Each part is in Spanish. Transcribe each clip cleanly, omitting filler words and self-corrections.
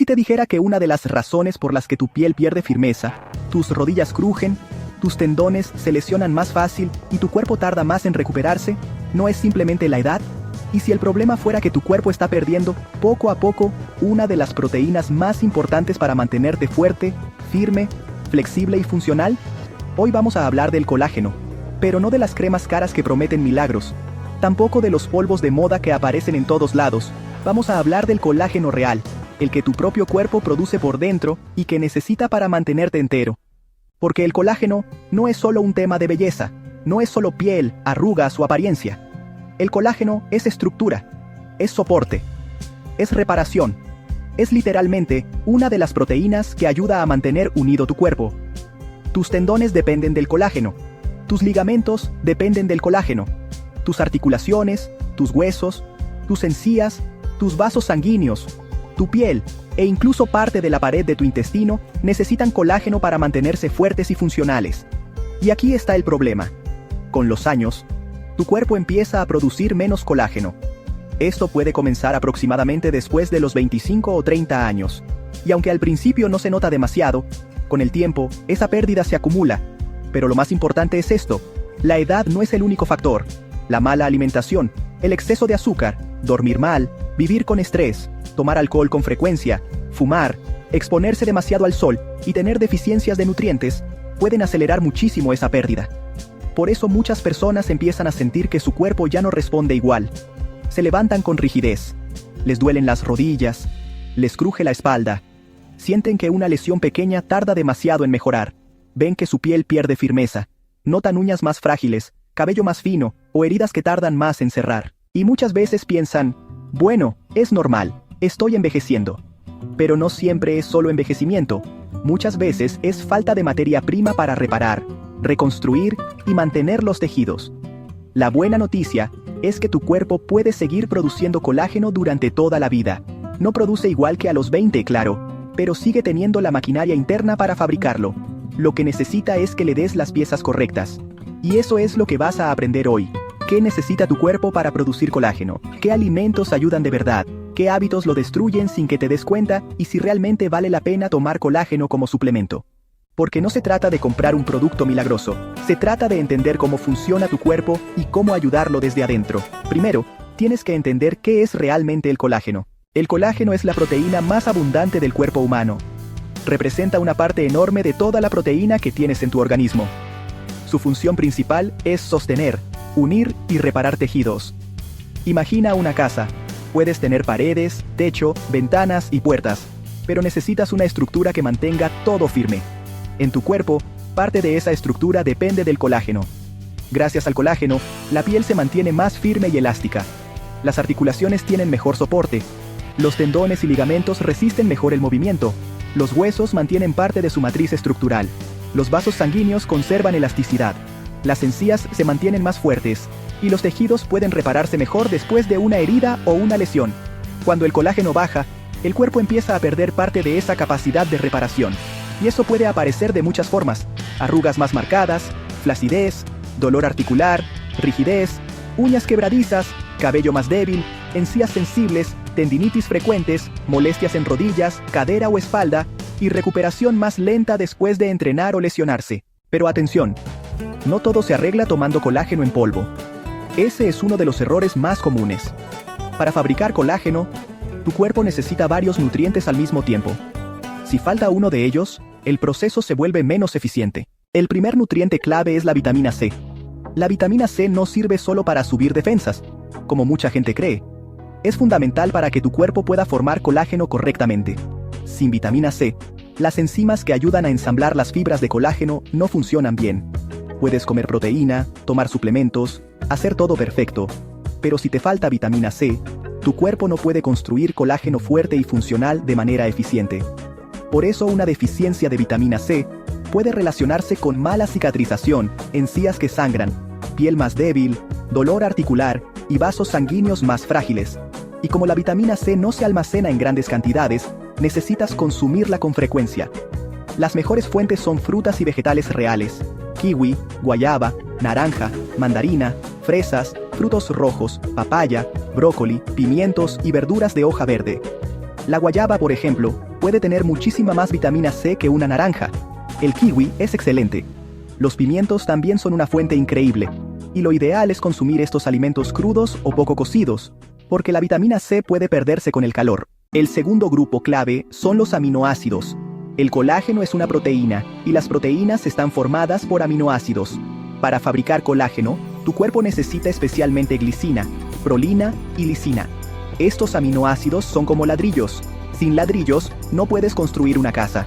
si te dijera que una de las razones por las que tu piel pierde firmeza, tus rodillas crujen, tus tendones se lesionan más fácil y tu cuerpo tarda más en recuperarse, no es simplemente la edad? ¿Y si el problema fuera que tu cuerpo está perdiendo, poco a poco, una de las proteínas más importantes para mantenerte fuerte, firme, flexible y funcional? Hoy vamos a hablar del colágeno, pero no de las cremas caras que prometen milagros, tampoco de los polvos de moda que aparecen en todos lados. Vamos a hablar del colágeno real, el que tu propio cuerpo produce por dentro y que necesita para mantenerte entero. Porque el colágeno no es solo un tema de belleza, no es solo piel, arrugas o apariencia. El colágeno es estructura, es soporte, es reparación, es literalmente una de las proteínas que ayuda a mantener unido tu cuerpo. Tus tendones dependen del colágeno, tus ligamentos dependen del colágeno, tus articulaciones, tus huesos, tus encías, tus vasos sanguíneos, tu piel e incluso parte de la pared de tu intestino necesitan colágeno para mantenerse fuertes y funcionales. Y aquí está el problema. Con los años, tu cuerpo empieza a producir menos colágeno. Esto puede comenzar aproximadamente después de los 25 o 30 años. Y aunque al principio no se nota demasiado, con el tiempo, esa pérdida se acumula. Pero lo más importante es esto: la edad no es el único factor. La mala alimentación, el exceso de azúcar, dormir mal, vivir con estrés, tomar alcohol con frecuencia, fumar, exponerse demasiado al sol y tener deficiencias de nutrientes pueden acelerar muchísimo esa pérdida. Por eso muchas personas empiezan a sentir que su cuerpo ya no responde igual. Se levantan con rigidez, les duelen las rodillas, les cruje la espalda, sienten que una lesión pequeña tarda demasiado en mejorar, ven que su piel pierde firmeza, notan uñas más frágiles, cabello más fino o heridas que tardan más en cerrar. Y muchas veces piensan, bueno, es normal, estoy envejeciendo. Pero no siempre es solo envejecimiento, muchas veces es falta de materia prima para reparar, reconstruir y mantener los tejidos. La buena noticia es que tu cuerpo puede seguir produciendo colágeno durante toda la vida. No produce igual que a los 20, claro, pero sigue teniendo la maquinaria interna para fabricarlo. Lo que necesita es que le des las piezas correctas. Y eso es lo que vas a aprender hoy. ¿Qué necesita tu cuerpo para producir colágeno? ¿Qué alimentos ayudan de verdad? ¿Qué hábitos lo destruyen sin que te des cuenta? Y si realmente vale la pena tomar colágeno como suplemento. Porque no se trata de comprar un producto milagroso, se trata de entender cómo funciona tu cuerpo y cómo ayudarlo desde adentro. Primero, tienes que entender qué es realmente el colágeno. El colágeno es la proteína más abundante del cuerpo humano. Representa una parte enorme de toda la proteína que tienes en tu organismo. Su función principal es sostener, unir y reparar tejidos. Imagina una casa. Puedes tener paredes, techo, ventanas y puertas, pero necesitas una estructura que mantenga todo firme. En tu cuerpo, parte de esa estructura depende del colágeno. Gracias al colágeno, la piel se mantiene más firme y elástica. Las articulaciones tienen mejor soporte. Los tendones y ligamentos resisten mejor el movimiento. Los huesos mantienen parte de su matriz estructural. Los vasos sanguíneos conservan elasticidad. Las encías se mantienen más fuertes. Y los tejidos pueden repararse mejor después de una herida o una lesión. Cuando el colágeno baja, el cuerpo empieza a perder parte de esa capacidad de reparación. Y eso puede aparecer de muchas formas: arrugas más marcadas, flacidez, dolor articular, rigidez, uñas quebradizas, cabello más débil, encías sensibles, tendinitis frecuentes, molestias en rodillas, cadera o espalda, y recuperación más lenta después de entrenar o lesionarse. Pero atención, no todo se arregla tomando colágeno en polvo. Ese es uno de los errores más comunes. Para fabricar colágeno, tu cuerpo necesita varios nutrientes al mismo tiempo. Si falta uno de ellos, el proceso se vuelve menos eficiente. El primer nutriente clave es la vitamina C. La vitamina C no sirve solo para subir defensas, como mucha gente cree. Es fundamental para que tu cuerpo pueda formar colágeno correctamente. Sin vitamina C, las enzimas que ayudan a ensamblar las fibras de colágeno no funcionan bien. Puedes comer proteína, tomar suplementos, hacer todo perfecto, pero si te falta vitamina C, tu cuerpo no puede construir colágeno fuerte y funcional de manera eficiente. Por eso una deficiencia de vitamina C puede relacionarse con mala cicatrización, encías que sangran, piel más débil, dolor articular y vasos sanguíneos más frágiles. Y como la vitamina C no se almacena en grandes cantidades, necesitas consumirla con frecuencia. Las mejores fuentes son frutas y vegetales reales: kiwi, guayaba, naranja, mandarina, fresas, frutos rojos, papaya, brócoli, pimientos y verduras de hoja verde. La guayaba, por ejemplo, puede tener muchísima más vitamina C que una naranja. El kiwi es excelente. Los pimientos también son una fuente increíble. Y lo ideal es consumir estos alimentos crudos o poco cocidos, porque la vitamina C puede perderse con el calor. El segundo grupo clave son los aminoácidos. El colágeno es una proteína, y las proteínas están formadas por aminoácidos. Para fabricar colágeno, tu cuerpo necesita especialmente glicina, prolina y lisina. Estos aminoácidos son como ladrillos. Sin ladrillos, no puedes construir una casa.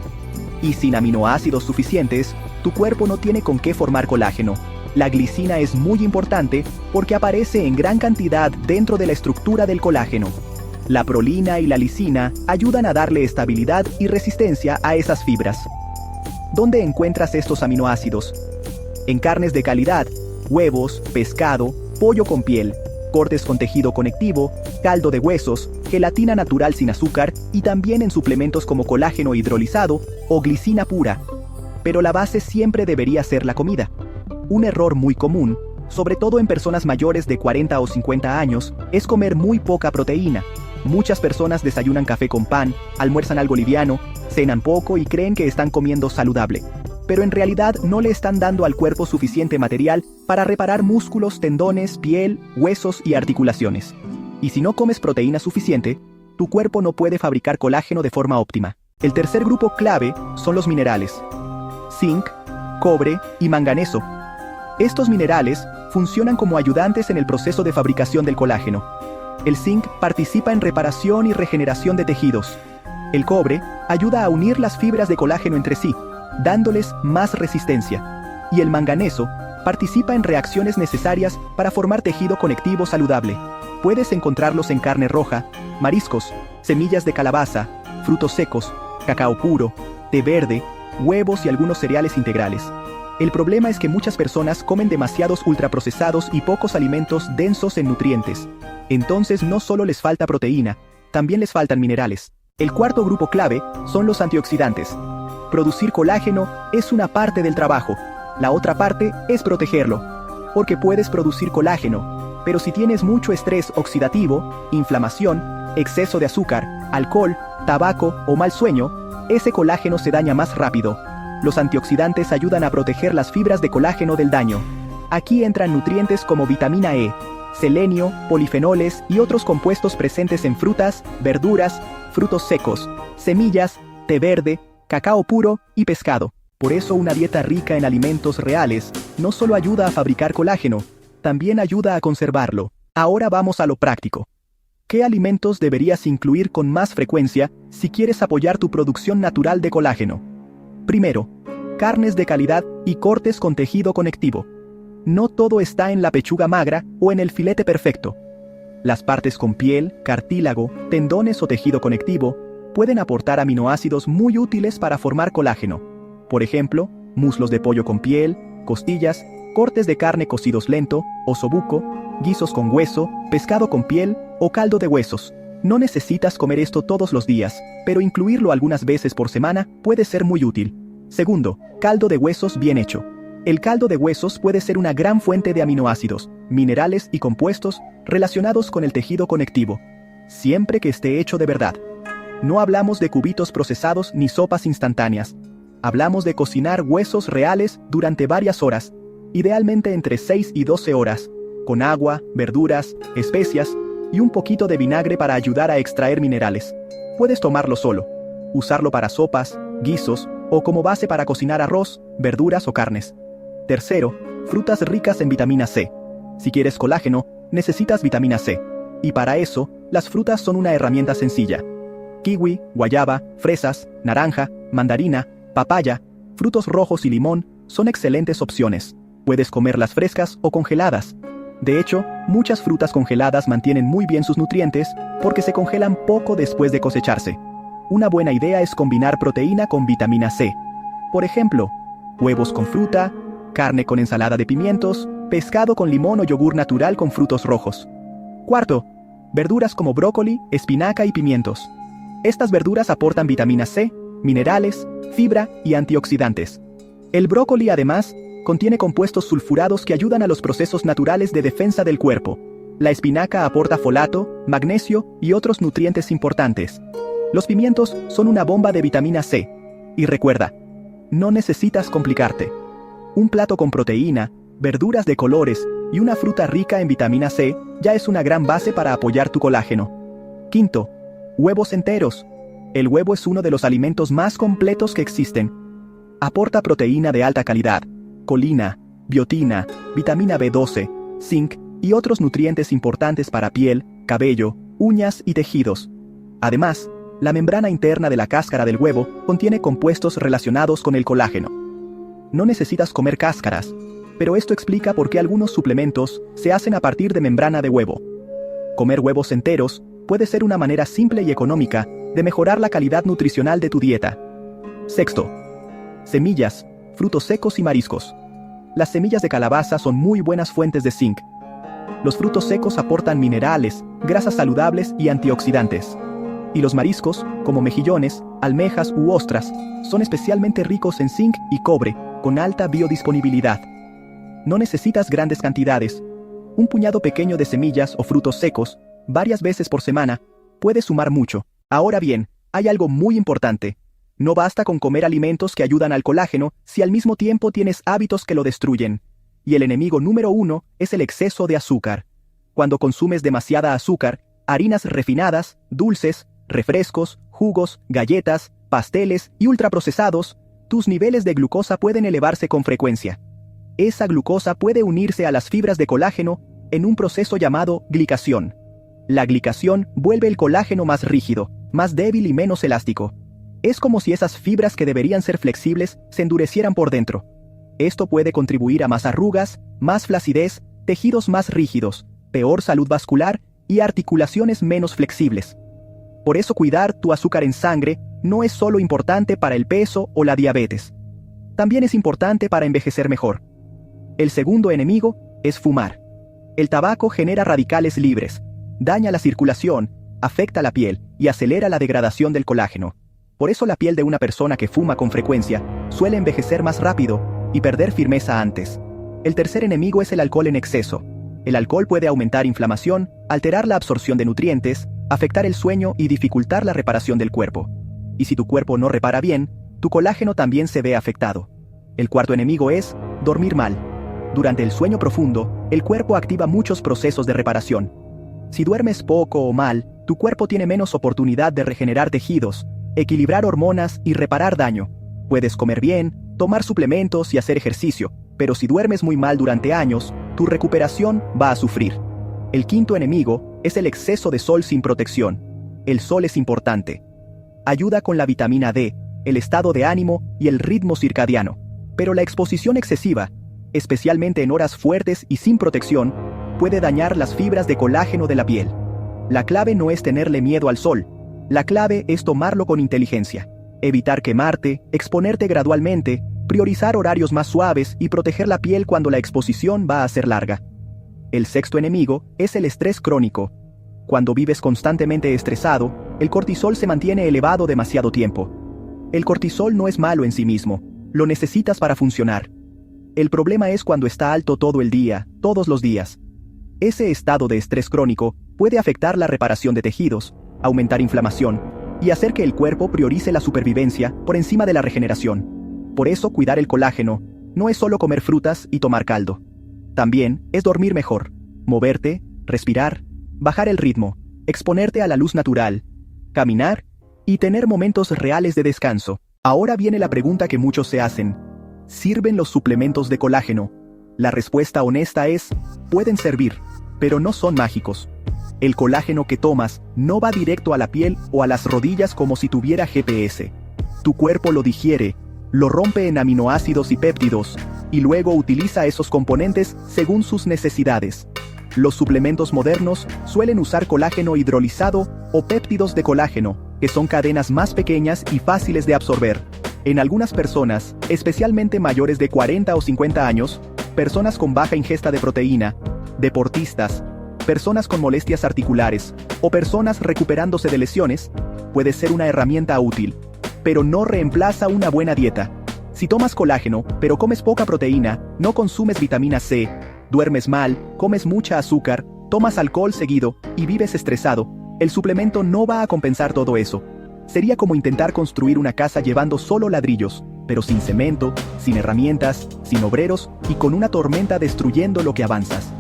Y sin aminoácidos suficientes, tu cuerpo no tiene con qué formar colágeno. La glicina es muy importante porque aparece en gran cantidad dentro de la estructura del colágeno. La prolina y la lisina ayudan a darle estabilidad y resistencia a esas fibras. ¿Dónde encuentras estos aminoácidos? En carnes de calidad, huevos, pescado, pollo con piel, cortes con tejido conectivo, caldo de huesos, gelatina natural sin azúcar y también en suplementos como colágeno hidrolizado o glicina pura. Pero la base siempre debería ser la comida. Un error muy común, sobre todo en personas mayores de 40 o 50 años, es comer muy poca proteína. Muchas personas desayunan café con pan, almuerzan algo liviano, cenan poco y creen que están comiendo saludable. Pero en realidad no le están dando al cuerpo suficiente material para reparar músculos, tendones, piel, huesos y articulaciones. Y si no comes proteína suficiente, tu cuerpo no puede fabricar colágeno de forma óptima. El tercer grupo clave son los minerales: zinc, cobre y manganeso. Estos minerales funcionan como ayudantes en el proceso de fabricación del colágeno. El zinc participa en reparación y regeneración de tejidos. El cobre ayuda a unir las fibras de colágeno entre sí, dándoles más resistencia. Y el manganeso participa en reacciones necesarias para formar tejido conectivo saludable. Puedes encontrarlos en carne roja, mariscos, semillas de calabaza, frutos secos, cacao puro, té verde, huevos y algunos cereales integrales. El problema es que muchas personas comen demasiados ultraprocesados y pocos alimentos densos en nutrientes. Entonces no solo les falta proteína, también les faltan minerales. El cuarto grupo clave son los antioxidantes. Producir colágeno es una parte del trabajo. La otra parte es protegerlo. Porque puedes producir colágeno, pero si tienes mucho estrés oxidativo, inflamación, exceso de azúcar, alcohol, tabaco o mal sueño, ese colágeno se daña más rápido. Los antioxidantes ayudan a proteger las fibras de colágeno del daño. Aquí entran nutrientes como vitamina E, selenio, polifenoles y otros compuestos presentes en frutas, verduras, frutos secos, semillas, té verde, cacao puro y pescado. Por eso una dieta rica en alimentos reales no solo ayuda a fabricar colágeno, también ayuda a conservarlo. Ahora vamos a lo práctico. ¿Qué alimentos deberías incluir con más frecuencia si quieres apoyar tu producción natural de colágeno? Primero, carnes de calidad y cortes con tejido conectivo. No todo está en la pechuga magra o en el filete perfecto. Las partes con piel, cartílago, tendones o tejido conectivo pueden aportar aminoácidos muy útiles para formar colágeno. Por ejemplo, muslos de pollo con piel, costillas, cortes de carne cocidos lento, osobuco, guisos con hueso, pescado con piel o caldo de huesos. No necesitas comer esto todos los días, pero incluirlo algunas veces por semana puede ser muy útil. Segundo, caldo de huesos bien hecho. El caldo de huesos puede ser una gran fuente de aminoácidos, minerales y compuestos relacionados con el tejido conectivo, siempre que esté hecho de verdad. No hablamos de cubitos procesados ni sopas instantáneas. Hablamos de cocinar huesos reales durante varias horas, idealmente entre 6 y 12 horas, con agua, verduras, especias y un poquito de vinagre para ayudar a extraer minerales. Puedes tomarlo solo, usarlo para sopas, guisos o como base para cocinar arroz, verduras o carnes. Tercero, frutas ricas en vitamina C. Si quieres colágeno, necesitas vitamina C. Y para eso, las frutas son una herramienta sencilla. Kiwi, guayaba, fresas, naranja, mandarina, papaya, frutos rojos y limón son excelentes opciones. Puedes comerlas frescas o congeladas. De hecho, muchas frutas congeladas mantienen muy bien sus nutrientes porque se congelan poco después de cosecharse. Una buena idea es combinar proteína con vitamina C. Por ejemplo, huevos con fruta, carne con ensalada de pimientos, pescado con limón o yogur natural con frutos rojos. Cuarto, verduras como brócoli, espinaca y pimientos. Estas verduras aportan vitamina C, minerales, fibra y antioxidantes. El brócoli además contiene compuestos sulfurados que ayudan a los procesos naturales de defensa del cuerpo. La espinaca aporta folato, magnesio y otros nutrientes importantes. Los pimientos son una bomba de vitamina C. Y recuerda, no necesitas complicarte. Un plato con proteína, verduras de colores y una fruta rica en vitamina C ya es una gran base para apoyar tu colágeno. Quinto, huevos enteros. El huevo es uno de los alimentos más completos que existen. Aporta proteína de alta calidad, colina, biotina, vitamina B12, zinc y otros nutrientes importantes para piel, cabello, uñas y tejidos. Además, la membrana interna de la cáscara del huevo contiene compuestos relacionados con el colágeno. No necesitas comer cáscaras, pero esto explica por qué algunos suplementos se hacen a partir de membrana de huevo. Comer huevos enteros puede ser una manera simple y económica de mejorar la calidad nutricional de tu dieta. Sexto, semillas, frutos secos y mariscos. Las semillas de calabaza son muy buenas fuentes de zinc. Los frutos secos aportan minerales, grasas saludables y antioxidantes. Y los mariscos, como mejillones, almejas u ostras, son especialmente ricos en zinc y cobre, con alta biodisponibilidad. No necesitas grandes cantidades. Un puñado pequeño de semillas o frutos secos, varias veces por semana, puede sumar mucho. Ahora bien, hay algo muy importante. No basta con comer alimentos que ayudan al colágeno si al mismo tiempo tienes hábitos que lo destruyen. Y el enemigo número 1 es el exceso de azúcar. Cuando consumes demasiada azúcar, harinas refinadas, dulces, refrescos, jugos, galletas, pasteles y ultraprocesados, tus niveles de glucosa pueden elevarse con frecuencia. Esa glucosa puede unirse a las fibras de colágeno en un proceso llamado glicación. La glicación vuelve el colágeno más rígido, más débil y menos elástico. Es como si esas fibras que deberían ser flexibles se endurecieran por dentro. Esto puede contribuir a más arrugas, más flacidez, tejidos más rígidos, peor salud vascular y articulaciones menos flexibles. Por eso cuidar tu azúcar en sangre no es solo importante para el peso o la diabetes. También es importante para envejecer mejor. El segundo enemigo es fumar. El tabaco genera radicales libres, daña la circulación, afecta la piel y acelera la degradación del colágeno. Por eso la piel de una persona que fuma con frecuencia suele envejecer más rápido y perder firmeza antes. El tercer enemigo es el alcohol en exceso. El alcohol puede aumentar inflamación, alterar la absorción de nutrientes, afectar el sueño y dificultar la reparación del cuerpo. Y si tu cuerpo no repara bien, tu colágeno también se ve afectado. El cuarto enemigo es dormir mal. Durante el sueño profundo, el cuerpo activa muchos procesos de reparación. Si duermes poco o mal, tu cuerpo tiene menos oportunidad de regenerar tejidos, equilibrar hormonas y reparar daño. Puedes comer bien, tomar suplementos y hacer ejercicio, pero si duermes muy mal durante años, tu recuperación va a sufrir. El quinto enemigo es el exceso de sol sin protección. El sol es importante. Ayuda con la vitamina D, el estado de ánimo y el ritmo circadiano. Pero la exposición excesiva, especialmente en horas fuertes y sin protección, puede dañar las fibras de colágeno de la piel. La clave no es tenerle miedo al sol. La clave es tomarlo con inteligencia. Evitar quemarte, exponerte gradualmente, priorizar horarios más suaves y proteger la piel cuando la exposición va a ser larga. El sexto enemigo es el estrés crónico. Cuando vives constantemente estresado, el cortisol se mantiene elevado demasiado tiempo. El cortisol no es malo en sí mismo, lo necesitas para funcionar. El problema es cuando está alto todo el día, todos los días. Ese estado de estrés crónico puede afectar la reparación de tejidos, aumentar inflamación y hacer que el cuerpo priorice la supervivencia por encima de la regeneración. Por eso cuidar el colágeno no es solo comer frutas y tomar caldo. También es dormir mejor, moverte, respirar, bajar el ritmo, exponerte a la luz natural, caminar y tener momentos reales de descanso. Ahora viene la pregunta que muchos se hacen. ¿Sirven los suplementos de colágeno? La respuesta honesta es, pueden servir, pero no son mágicos. El colágeno que tomas no va directo a la piel o a las rodillas como si tuviera GPS. Tu cuerpo lo digiere, lo rompe en aminoácidos y péptidos, y luego utiliza esos componentes según sus necesidades. Los suplementos modernos suelen usar colágeno hidrolizado o péptidos de colágeno, que son cadenas más pequeñas y fáciles de absorber. En algunas personas, especialmente mayores de 40 o 50 años, personas con baja ingesta de proteína, deportistas, personas con molestias articulares o personas recuperándose de lesiones, puede ser una herramienta útil, pero no reemplaza una buena dieta. Si tomas colágeno, pero comes poca proteína, no consumes vitamina C, duermes mal, comes mucha azúcar, tomas alcohol seguido y vives estresado, el suplemento no va a compensar todo eso. Sería como intentar construir una casa llevando solo ladrillos, pero sin cemento, sin herramientas, sin obreros y con una tormenta destruyendo lo que avanzas.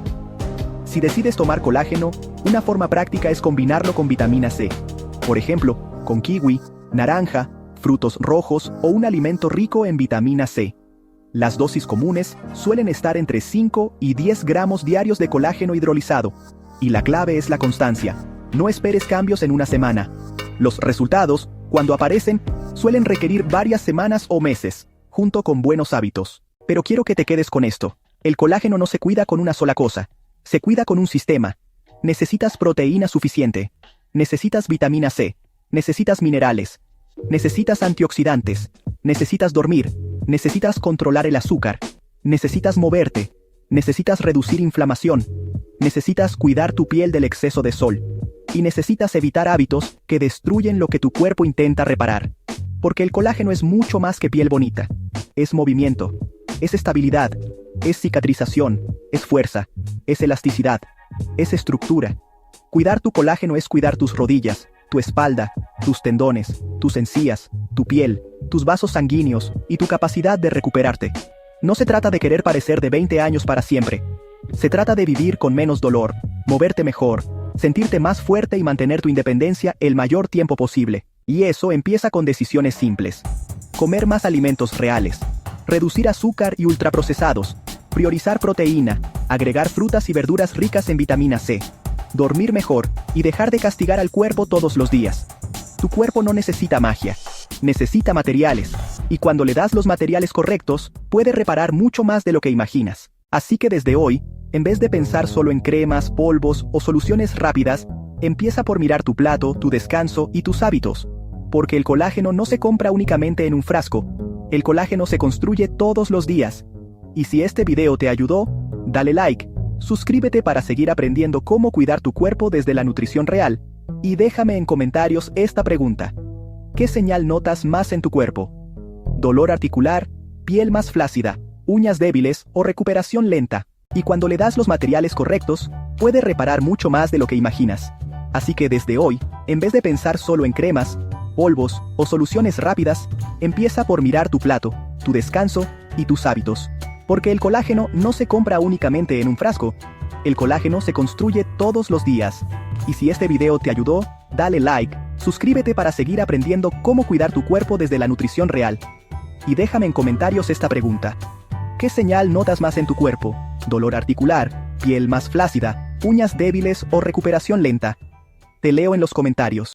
Si decides tomar colágeno, una forma práctica es combinarlo con vitamina C. Por ejemplo, con kiwi, naranja, frutos rojos o un alimento rico en vitamina C. Las dosis comunes suelen estar entre 5 y 10 gramos diarios de colágeno hidrolizado. Y la clave es la constancia. No esperes cambios en una semana. Los resultados, cuando aparecen, suelen requerir varias semanas o meses, junto con buenos hábitos. Pero quiero que te quedes con esto. El colágeno no se cuida con una sola cosa. Se cuida con un sistema. Necesitas proteína suficiente. Necesitas vitamina C. Necesitas minerales. Necesitas antioxidantes. Necesitas dormir. Necesitas controlar el azúcar. Necesitas moverte. Necesitas reducir inflamación. Necesitas cuidar tu piel del exceso de sol. Y necesitas evitar hábitos que destruyen lo que tu cuerpo intenta reparar. Porque el colágeno es mucho más que piel bonita. Es movimiento. Es estabilidad. Es cicatrización. Es fuerza. Es elasticidad. Es estructura. Cuidar tu colágeno es cuidar tus rodillas, tu espalda, tus tendones, tus encías, tu piel, tus vasos sanguíneos y tu capacidad de recuperarte. No se trata de querer parecer de 20 años para siempre. Se trata de vivir con menos dolor, moverte mejor, sentirte más fuerte y mantener tu independencia el mayor tiempo posible. Y eso empieza con decisiones simples. Comer más alimentos reales. Reducir azúcar y ultraprocesados. Priorizar proteína. Agregar frutas y verduras ricas en vitamina C. Dormir mejor y dejar de castigar al cuerpo todos los días. Tu cuerpo no necesita magia. Necesita materiales. Y cuando le das los materiales correctos, puede reparar mucho más de lo que imaginas. Así que desde hoy, en vez de pensar solo en cremas, polvos o soluciones rápidas, empieza por mirar tu plato, tu descanso y tus hábitos. Porque el colágeno no se compra únicamente en un frasco. El colágeno se construye todos los días. Y si este video te ayudó, dale like, suscríbete para seguir aprendiendo cómo cuidar tu cuerpo desde la nutrición real, y déjame en comentarios esta pregunta. ¿Qué señal notas más en tu cuerpo? ¿Dolor articular, piel más flácida, uñas débiles o recuperación lenta? Y cuando le das los materiales correctos, puede reparar mucho más de lo que imaginas. Así que desde hoy, en vez de pensar solo en cremas, polvos o soluciones rápidas, empieza por mirar tu plato, tu descanso y tus hábitos. Porque el colágeno no se compra únicamente en un frasco. El colágeno se construye todos los días. Y si este video te ayudó, dale like, suscríbete para seguir aprendiendo cómo cuidar tu cuerpo desde la nutrición real. Y déjame en comentarios esta pregunta. ¿Qué señal notas más en tu cuerpo? ¿Dolor articular, piel más flácida, uñas débiles o recuperación lenta? Te leo en los comentarios.